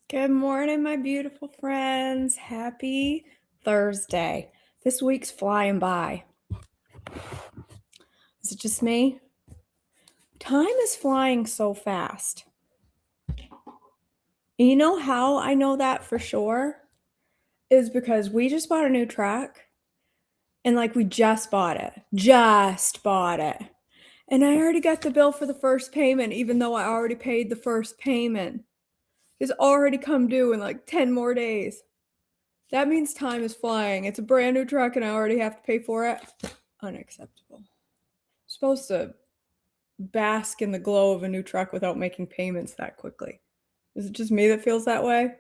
Good morning, my beautiful friends. Happy Thursday. This week's flying by. Is it just me? Time is flying so fast. And you know how I know that for sure? Is because we just bought a new truck and we just bought it. Just bought it. And I already got the bill for the first payment, even though I already paid the first payment. It's already come due in 10 more days. That means time is flying. It's a brand new truck and I already have to pay for it. Unacceptable. I'm supposed to bask in the glow of a new truck without making payments that quickly. Is it just me that feels that way?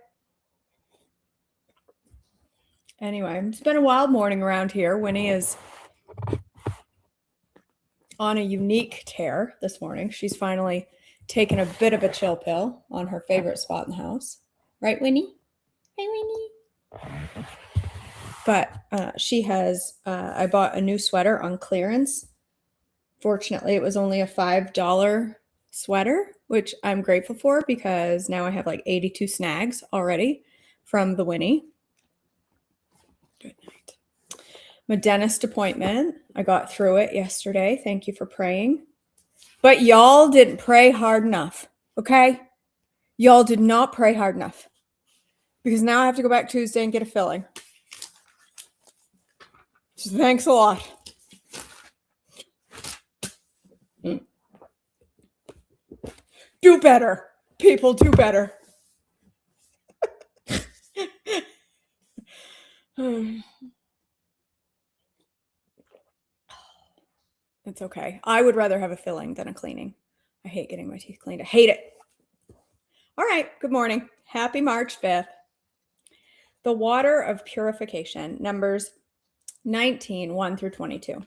Anyway, it's been a wild morning around here. Winnie is on a unique tear this morning. She's finally taken a bit of a chill pill on her favorite spot in the house. Right, Winnie? Hey, Winnie. But she has, I bought a new sweater on clearance. Fortunately, it was only a $5 sweater, which I'm grateful for because now I have 82 snags already from the Winnie. Good night. My dentist appointment, I got through it yesterday. Thank you for praying. But y'all didn't pray hard enough, okay? Y'all did not pray hard enough because now I have to go back Tuesday and get a filling. So thanks a lot. Do better. People, do better. It's okay. I would rather have a filling than a cleaning. I hate getting my teeth cleaned. I hate it. All right. Good morning. Happy March 5th. The water of purification, Numbers 19, 1 through 22.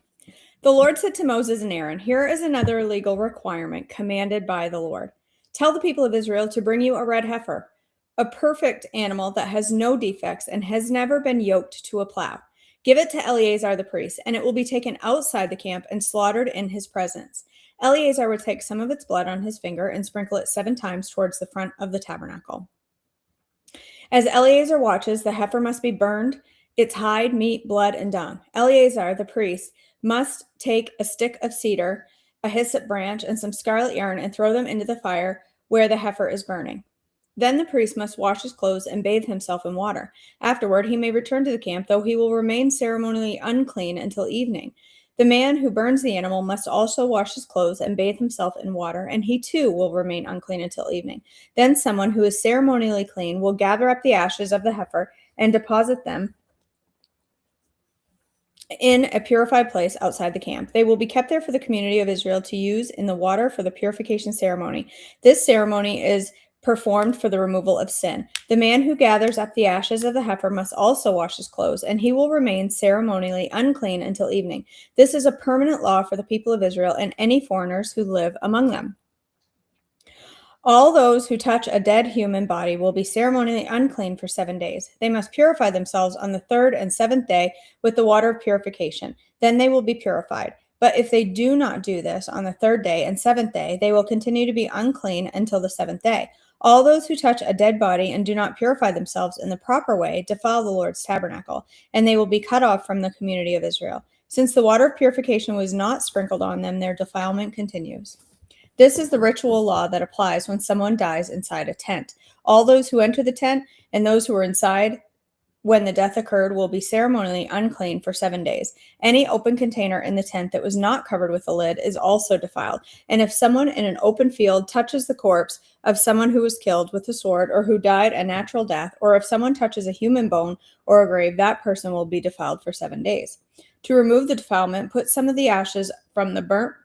The Lord said to Moses and Aaron, "Here is another legal requirement commanded by the Lord. Tell the people of Israel to bring you a red heifer, a perfect animal that has no defects and has never been yoked to a plow. Give it to Eleazar the priest, and it will be taken outside the camp and slaughtered in his presence. Eleazar will take some of its blood on his finger and sprinkle it 7 times towards the front of the tabernacle. As Eleazar watches, the heifer must be burned, its hide, meat, blood, and dung. Eleazar the priest must take a stick of cedar, a hyssop branch, and some scarlet yarn and throw them into the fire where the heifer is burning. Then the priest must wash his clothes and bathe himself in water. Afterward, he may return to the camp, though he will remain ceremonially unclean until evening. The man who burns the animal must also wash his clothes and bathe himself in water, and he too will remain unclean until evening. Then someone who is ceremonially clean will gather up the ashes of the heifer and deposit them in a purified place outside the camp. They will be kept there for the community of Israel to use in the water for the purification ceremony. This ceremony is performed for the removal of sin. The man who gathers up the ashes of the heifer must also wash his clothes, and he will remain ceremonially unclean until evening. This is a permanent law for the people of Israel and any foreigners who live among them. All those who touch a dead human body will be ceremonially unclean for 7 days. They must purify themselves on the 3rd and 7th day with the water of purification. Then they will be purified. But if they do not do this on the 3rd day and 7th day, they will continue to be unclean until the 7th day. All those who touch a dead body and do not purify themselves in the proper way defile the Lord's tabernacle, and they will be cut off from the community of Israel. Since the water of purification was not sprinkled on them, their defilement continues. This is the ritual law that applies when someone dies inside a tent. All those who enter the tent and those who were inside when the death occurred will be ceremonially unclean for 7 days. Any open container in the tent that was not covered with a lid is also defiled. And if someone in an open field touches the corpse of someone who was killed with a sword or who died a natural death, or if someone touches a human bone or a grave, that person will be defiled for 7 days. To remove the defilement, put some of the ashes from the burnt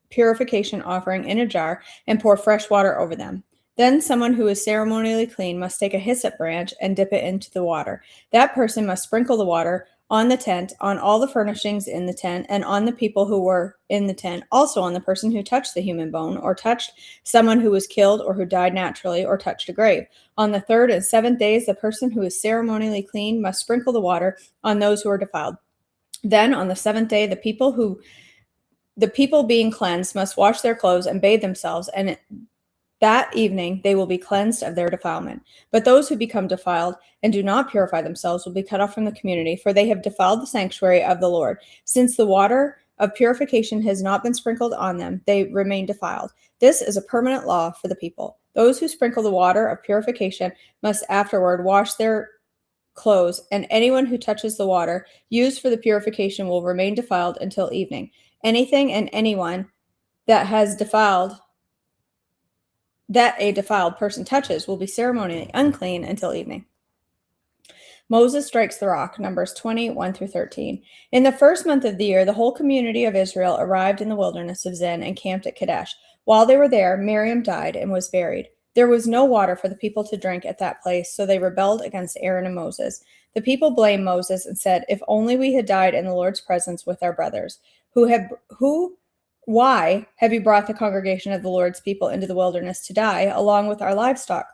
purification offering in a jar and pour fresh water over them. Then someone who is ceremonially clean must take a hyssop branch and dip it into the water. That person must sprinkle the water on the tent, on all the furnishings in the tent, and on the people who were in the tent, also on the person who touched the human bone, or touched someone who was killed, or who died naturally, or touched a grave. On the 3rd and 7th days, the person who is ceremonially clean must sprinkle the water on those who are defiled. Then on the 7th day, the people being cleansed must wash their clothes and bathe themselves, and That evening they will be cleansed of their defilement. But those who become defiled and do not purify themselves will be cut off from the community, for they have defiled the sanctuary of the Lord. Since the water of purification has not been sprinkled on them, they remain defiled. This is a permanent law for the people. Those who sprinkle the water of purification must afterward wash their clothes, and anyone who touches the water used for the purification will remain defiled until evening. Anything and anyone that has defiled that a defiled person touches will be ceremonially unclean until evening. Moses strikes the rock, Numbers 21 through 13. In the first month of the year, the whole community of Israel arrived in the wilderness of Zin and camped at Kadesh. While they were there, Miriam died and was buried. There was no water for the people to drink at that place, so they rebelled against Aaron and Moses. The people blamed Moses and said, "If only we had died in the Lord's presence with our brothers, why have you brought the congregation of the Lord's people into the wilderness to die, along with our livestock?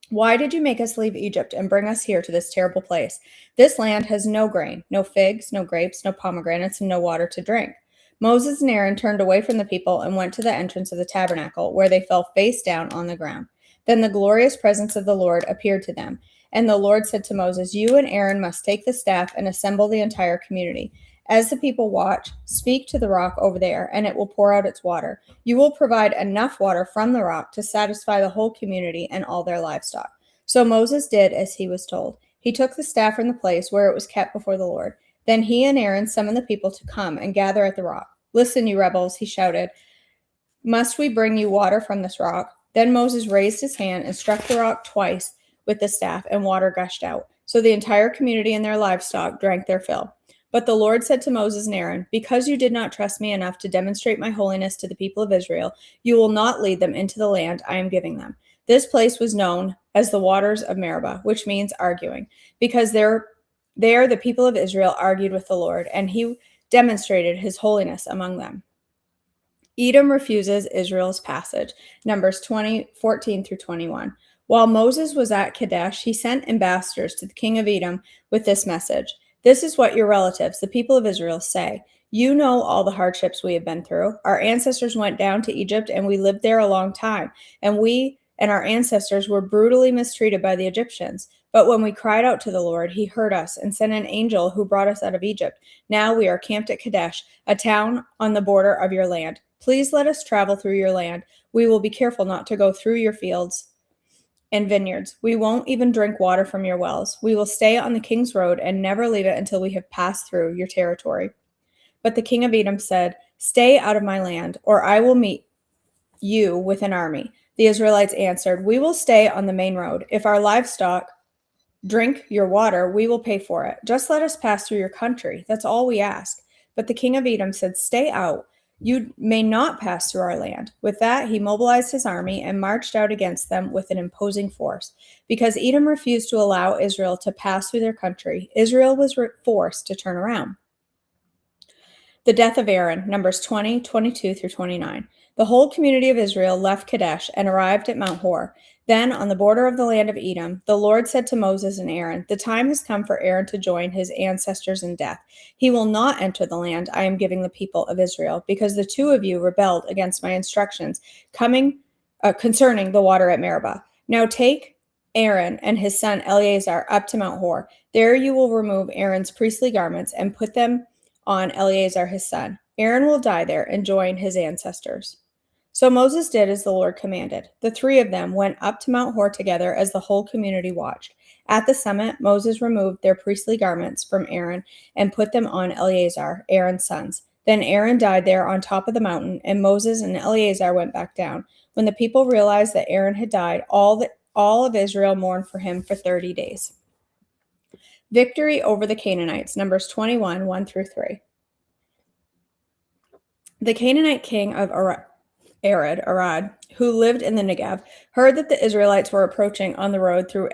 Why did you make us leave Egypt and bring us here to this terrible place? This land has no grain, no figs, no grapes, no pomegranates, and no water to drink." Moses and Aaron turned away from the people and went to the entrance of the tabernacle, where they fell face down on the ground. Then the glorious presence of the Lord appeared to them. And the Lord said to Moses, "You and Aaron must take the staff and assemble the entire community. As the people watch, speak to the rock over there, and it will pour out its water. You will provide enough water from the rock to satisfy the whole community and all their livestock." So Moses did as he was told. He took the staff from the place where it was kept before the Lord. Then he and Aaron summoned the people to come and gather at the rock. "Listen, you rebels," he shouted. "Must we bring you water from this rock?" Then Moses raised his hand and struck the rock twice with the staff, and water gushed out. So the entire community and their livestock drank their fill. But the Lord said to Moses and Aaron, "Because you did not trust me enough to demonstrate my holiness to the people of Israel, you will not lead them into the land I am giving them." This place was known as the waters of Meribah, which means arguing, because there the people of Israel argued with the Lord, and he demonstrated his holiness among them. Edom refuses Israel's passage, Numbers 14 through 21. While Moses was at Kadesh, he sent ambassadors to the king of Edom with this message: "This is what your relatives, the people of Israel, say. You know all the hardships we have been through. Our ancestors went down to Egypt, and we lived there a long time, and we and our ancestors were brutally mistreated by the Egyptians. But when we cried out to the Lord, he heard us and sent an angel who brought us out of Egypt. Now we are camped at Kadesh, a town on the border of your land. Please let us travel through your land. We will be careful not to go through your fields and vineyards. We won't even drink water from your wells. We will stay on the king's road and never leave it until we have passed through your territory." But the king of Edom said, "Stay out of my land, or I will meet you with an army." The Israelites answered, "We will stay on the main road. If our livestock drink your water, we will pay for it. Just let us pass through your country. That's all we ask." But the king of Edom said, "Stay out. You may not pass through our land." With that, he mobilized his army and marched out against them with an imposing force. Because Edom refused to allow Israel to pass through their country, Israel was forced to turn around. The death of Aaron, Numbers 20, 22 through 29. The whole community of Israel left Kadesh and arrived at Mount Hor. Then, on the border of the land of Edom, the Lord said to Moses and Aaron, "The time has come for Aaron to join his ancestors in death. He will not enter the land I am giving the people of Israel, because the two of you rebelled against my instructions concerning the water at Meribah. Now take Aaron and his son Eleazar up to Mount Hor. There you will remove Aaron's priestly garments and put them on Eleazar his son. Aaron will die there and join his ancestors." So Moses did as the Lord commanded. The three of them went up to Mount Hor together as the whole community watched. At the summit, Moses removed their priestly garments from Aaron and put them on Eleazar, Aaron's sons. Then Aaron died there on top of the mountain, and Moses and Eleazar went back down. When the people realized that Aaron had died, all of Israel mourned for him for 30 days. Victory over the Canaanites, Numbers 21, 1 through 3. The Canaanite king of Arad, who lived in the Negev, heard that the Israelites were approaching on the road through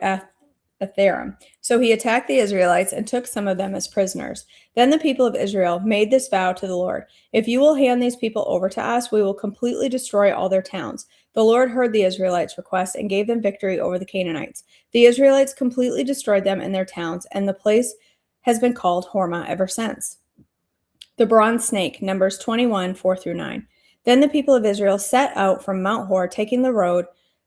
Atharim. So he attacked the Israelites and took some of them as prisoners. Then the people of Israel made this vow to the Lord: "If you will hand these people over to us, we will completely destroy all their towns." The Lord heard the Israelites' request and gave them victory over the Canaanites. The Israelites completely destroyed them and their towns, and the place has been called Hormah ever since. The bronze snake, Numbers 21, 4 through 9. Then the people of Israel set out from Mount Hor, taking the road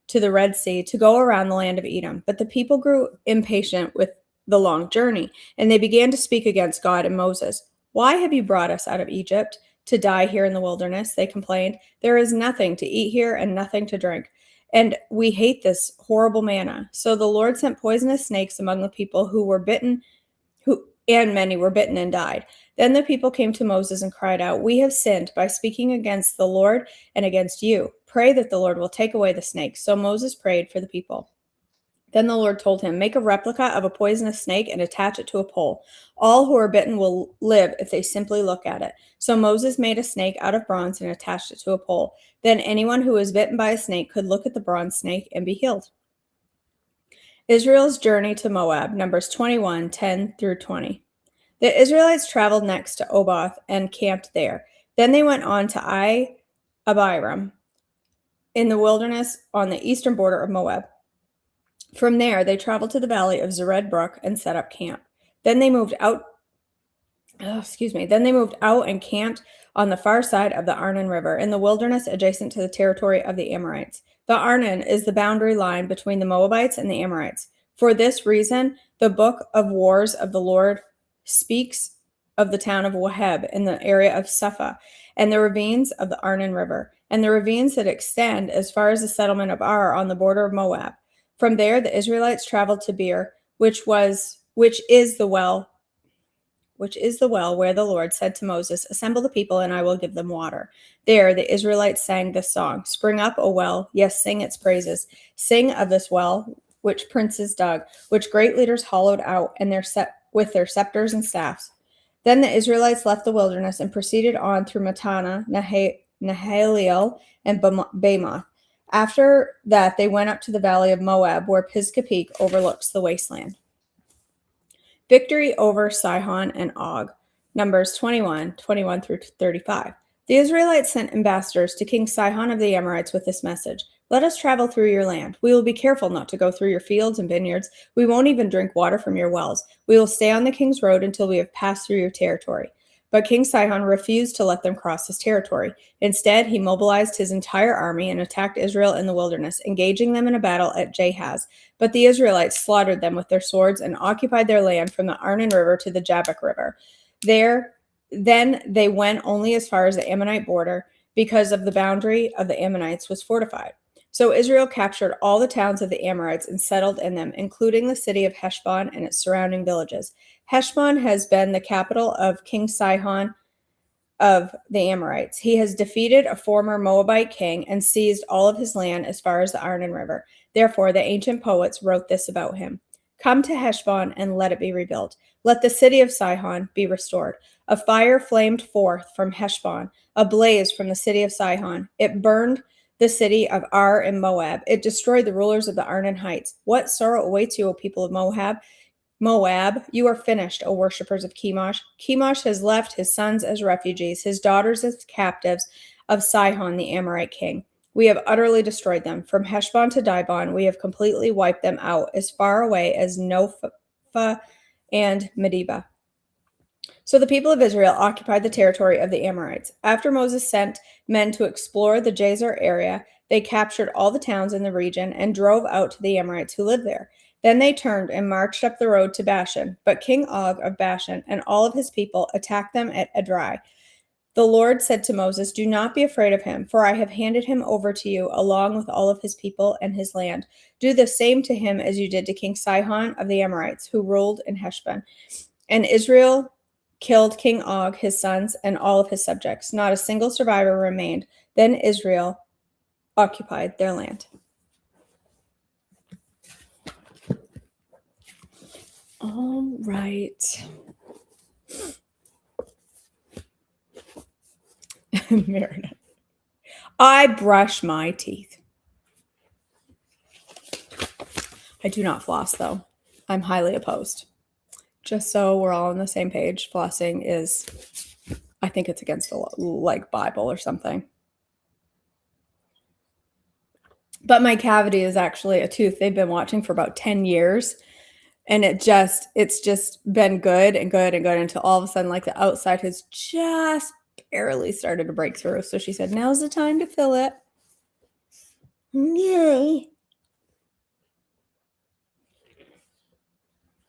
to the Red Sea to go around the land of Edom. But the people grew impatient with the long journey, and they began to speak against God and Moses. "Why have you brought us out of Egypt to die here in the wilderness?" they complained. "There is nothing to eat here and nothing to drink, and we hate this horrible manna." So the Lord sent poisonous snakes among the people and many were bitten and died. Then the people came to Moses and cried out, "We have sinned by speaking against the Lord and against you. Pray that the Lord will take away the snakes." So Moses prayed for the people. Then the Lord told him, "Make a replica of a poisonous snake and attach it to a pole. All who are bitten will live if they simply look at it." So Moses made a snake out of bronze and attached it to a pole. Then anyone who was bitten by a snake could look at the bronze snake and be healed. Israel's journey to Moab, Numbers 21:10 through 20. The Israelites traveled next to Oboth and camped there. Then they went on to Abiram in the wilderness on the eastern border of Moab. From there, they traveled to the valley of Zered Brook and set up camp. Then they moved out Then they moved out and camped on the far side of the Arnon River in the wilderness adjacent to the territory of the Amorites. The Arnon is the boundary line between the Moabites and the Amorites. For this reason, the book of Wars of the Lord speaks of the town of Waheb in the area of Suphah and the ravines of the Arnon River, and the ravines that extend as far as the settlement of Ar on the border of Moab. From there, the Israelites traveled to Beer, which is the well where the Lord said to Moses, "Assemble the people, and I will give them water." There the Israelites sang this song: "Spring up, O well, yes, sing its praises. Sing of this well, which princes dug, which great leaders hollowed out, and with their scepters and staffs." Then the Israelites left the wilderness and proceeded on through Matana, Nahaliel, and Bamoth. After that, they went up to the valley of Moab, where Pisgah Peak overlooks the wasteland. Victory over Sihon and Og. Numbers 21:21 through 35. The Israelites sent ambassadors to King Sihon of the Amorites with this message: "Let us travel through your land. We will be careful not to go through your fields and vineyards. We won't even drink water from your wells. We will stay on the king's road until we have passed through your territory." But King Sihon refused to let them cross his territory. Instead, he mobilized his entire army and attacked Israel in the wilderness, engaging them in a battle at Jahaz. But the Israelites slaughtered them with their swords and occupied their land from the Arnon River to the Jabbok River. Then they went only as far as the Ammonite border, because of the boundary of the Ammonites was fortified. So Israel captured all the towns of the Amorites and settled in them, including the city of Heshbon and its surrounding villages. Heshbon has been the capital of King Sihon of the Amorites. He has defeated a former Moabite king and seized all of his land as far as the Arnon River. Therefore, the ancient poets wrote this about him: "Come to Heshbon and let it be rebuilt. Let the city of Sihon be restored. A fire flamed forth from Heshbon, a blaze from the city of Sihon. It burned the city of Ar in Moab. It destroyed the rulers of the Arnon Heights. What sorrow awaits you, O people of Moab? Moab, you are finished, O worshippers of Chemosh. Chemosh has left his sons as refugees, his daughters as captives of Sihon, the Amorite king. We have utterly destroyed them. From Heshbon to Dibon, we have completely wiped them out, as far away as Nophah and Medeba." So the people of Israel occupied the territory of the Amorites. After Moses sent men to explore the Jazer area, they captured all the towns in the region and drove out to the Amorites who lived there. Then they turned and marched up the road to Bashan. But King Og of Bashan and all of his people attacked them at Edrei. The Lord said to Moses, "Do not be afraid of him, for I have handed him over to you along with all of his people and his land. Do the same to him as you did to King Sihon of the Amorites, who ruled in Heshbon." And Israel killed King Og, his sons, and all of his subjects. Not a single survivor remained. Then Israel occupied their land. All right. Meredith. I brush my teeth. I do not floss, though. I'm highly opposed. Just so we're all on the same page, flossing is, I think it's against the Bible or something. But my cavity is actually a tooth they've been watching for about 10 years. And it's just been good and good and good until all of a sudden, like, the outside has just barely started to break through. So she said, now's the time to fill it. Yay.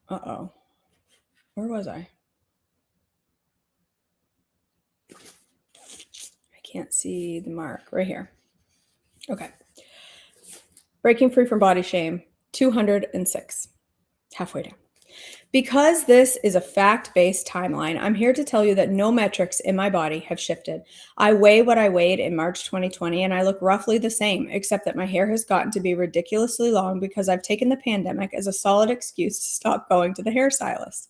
Uh-oh. Where was I? I can't see the mark. Right here. Okay. Breaking free from body shame, 206. Halfway down. Because this is a fact-based timeline, I'm here to tell you that no metrics in my body have shifted. I weigh what I weighed in March 2020, and I look roughly the same, except that my hair has gotten to be ridiculously long because I've taken the pandemic as a solid excuse to stop going to the hairstylist.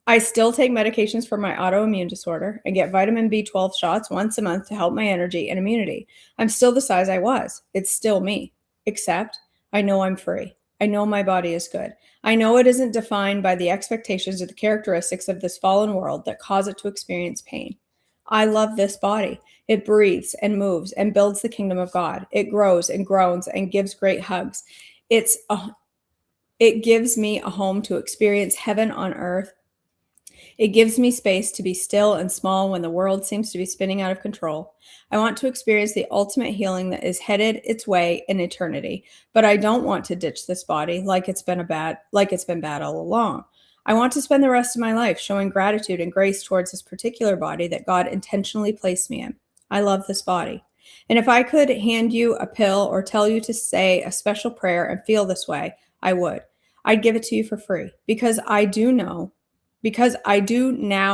I still take medications for my autoimmune disorder and get vitamin B12 shots once a month to help my energy and immunity. I'm still the size I was. It's still me. Except I know I'm free. I know my body is good. I know it isn't defined by the expectations or the characteristics of this fallen world that cause it to experience pain. I love this body. It breathes and moves and builds the kingdom of God. It grows and groans and gives great hugs. It gives me a home to experience heaven on earth. It gives me space to be still and small when the world seems to be spinning out of control. I want to experience the ultimate healing that is headed its way in eternity, but I don't want to ditch this body like it's been bad all along. I want to spend the rest of my life showing gratitude and grace towards this particular body that God intentionally placed me in. I love this body. And if I could hand you a pill or tell you to say a special prayer and feel this way, I would. I'd give it to you for free because I do now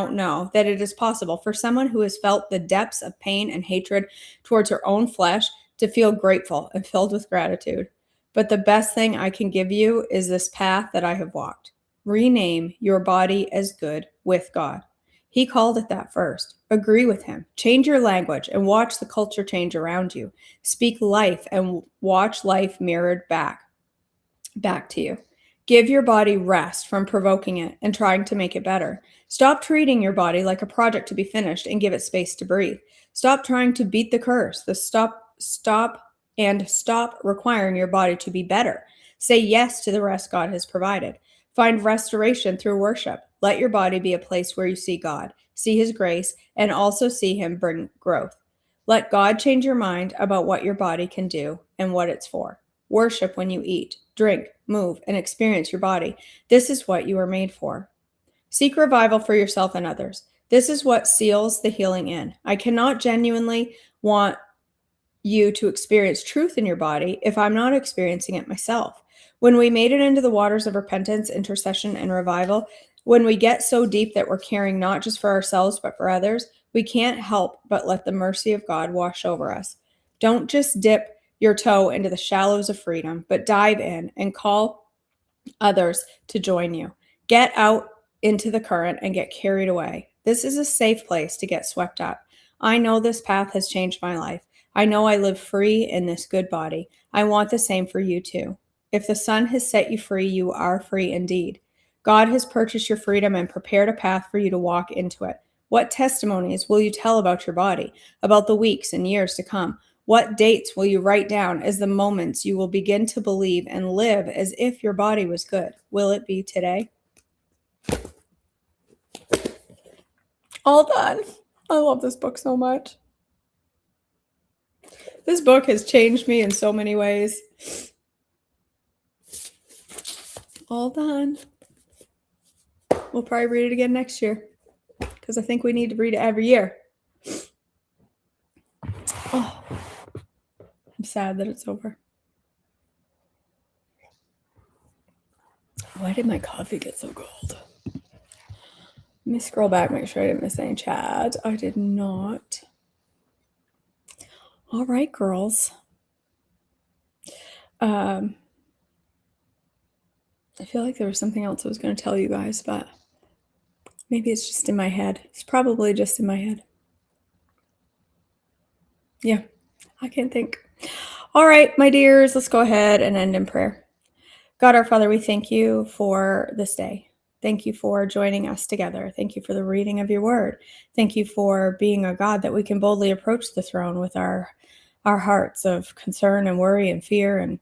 know that it is possible for someone who has felt the depths of pain and hatred towards her own flesh to feel grateful and filled with gratitude. But the best thing I can give you is this path that I have walked. Rename your body as good with God. He called it that first. Agree with him. Change your language and watch the culture change around you. Speak life and watch life mirrored back to you. Give your body rest from provoking it and trying to make it better. Stop treating your body like a project to be finished and give it space to breathe. Stop trying to beat the curse. Stop requiring your body to be better. Say yes to the rest God has provided. Find restoration through worship. Let your body be a place where you see God, see his grace, and also see him bring growth. Let God change your mind about what your body can do and what it's for. Worship when you eat, drink, move, and experience your body. This is what you are made for. Seek revival for yourself and others. This is what seals the healing in. I cannot genuinely want you to experience truth in your body if I'm not experiencing it myself. When we made it into the waters of repentance, intercession, and revival, when we get so deep that we're caring not just for ourselves but for others, we can't help but let the mercy of God wash over us. Don't just dip your toe into the shallows of freedom, but dive in and call others to join you. Get out into the current and get carried away. This is a safe place to get swept up. I know this path has changed my life. I know I live free in this good body. I want the same for you too. If the Son has set you free, you are free indeed. God has purchased your freedom and prepared a path for you to walk into it. What testimonies will you tell about your body, about the weeks and years to come? What dates will you write down as the moments you will begin to believe and live as if your body was good? Will it be today? All done. I love this book so much. This book has changed me in so many ways. All done. We'll probably read it again next year because I think we need to read it every year. Oh, I'm sad that it's over. Why did my coffee get so cold? Let me scroll back, make sure I didn't miss any chat. I did not. All right, girls. I feel like there was something else I was going to tell you guys, but maybe it's just in my head. It's probably just in my head. Yeah, I can't think. All right, my dears, let's go ahead and end in prayer. God, our Father, we thank you for this day. Thank you for joining us together. Thank you for the reading of your word. Thank you for being a God that we can boldly approach the throne with our hearts of concern and worry and fear and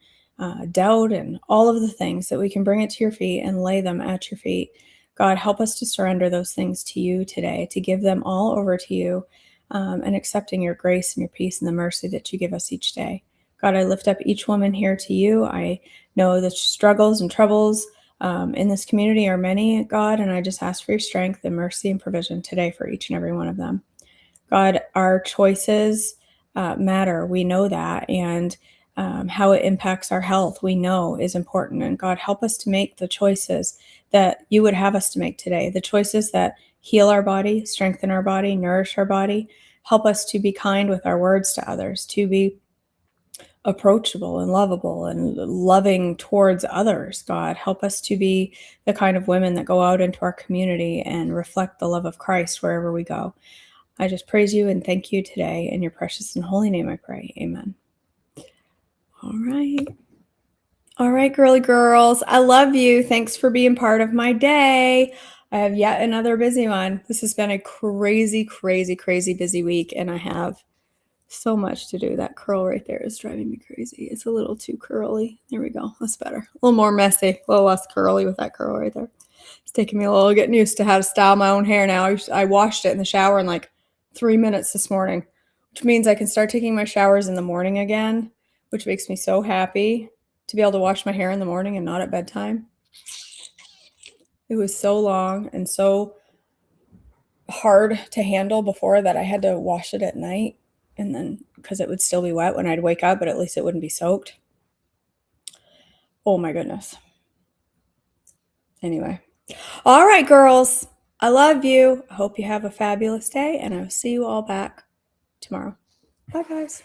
doubt and all of the things, that we can bring it to your feet and lay them at your feet. God, help us to surrender those things to you today, to give them all over to you, and accepting your grace and your peace and the mercy that you give us each day. God, I lift up each woman here to you. I know the struggles and troubles in this community are many, God, and I just ask for your strength and mercy and provision today for each and every one of them. God, our choices matter. We know that. And how it impacts our health, we know is important. And God, help us to make the choices that you would have us to make today, the choices that heal our body, strengthen our body, nourish our body. Help us to be kind with our words to others, to be approachable and lovable and loving towards others. God, help us to be the kind of women that go out into our community and reflect the love of Christ wherever we go. I just praise you and thank you today. In your precious and holy name I pray. Amen. All right. All right, girly girls. I love you. Thanks for being part of my day. I have yet another busy one. This has been a crazy, crazy, crazy busy week, and I have so much to do. That curl right there is driving me crazy. It's a little too curly. There we go. That's better. A little more messy, a little less curly with that curl right there. It's taking me a little getting used to how to style my own hair now. I washed it in the shower in like 3 minutes this morning, which means I can start taking my showers in the morning again, which makes me so happy to be able to wash my hair in the morning and not at bedtime. It was so long and so hard to handle before that I had to wash it at night, and then because it would still be wet when I'd wake up, but at least it wouldn't be soaked. Oh my goodness. Anyway. All right, girls. I love you. I hope you have a fabulous day, and I will see you all back tomorrow. Bye, guys.